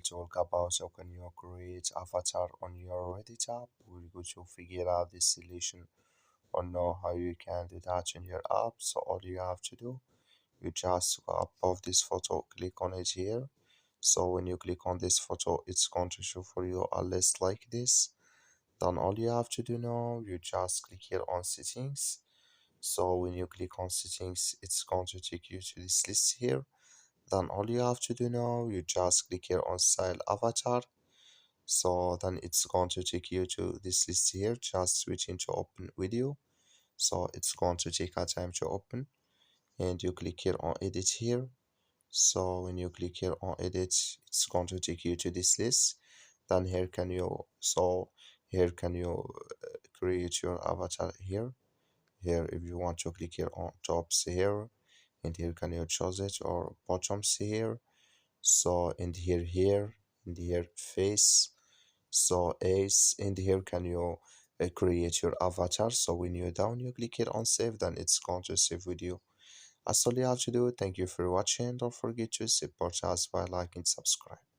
talk about how can you create avatar on your Reddit app. We're going to figure out this solution or know how you can do that in your app. So all you have to do, you just go above this photo, click on it here. So when you click on this photo, it's going to show for you a list like this. Then all you have to do now, you just click here on settings. So when you click on settings, it's going to take you to this list here. Then all you have to do now, you just click here on style avatar. So then it's going to take you to this list here. Just switch into open video. So it's going to take a time to open. And you click here on edit here. So when you click here on edit, it's going to take you to this list. Then here can you create your avatar here. Here if you want to click here on tops here, and here can you choose it, or bottoms here. So and here and here face. So ace, and here can you create your avatar. So when you're down, you click here on save, then it's going to save with you. That's all you have to do. Thank you for watching. Don't forget to support us by liking, subscribe.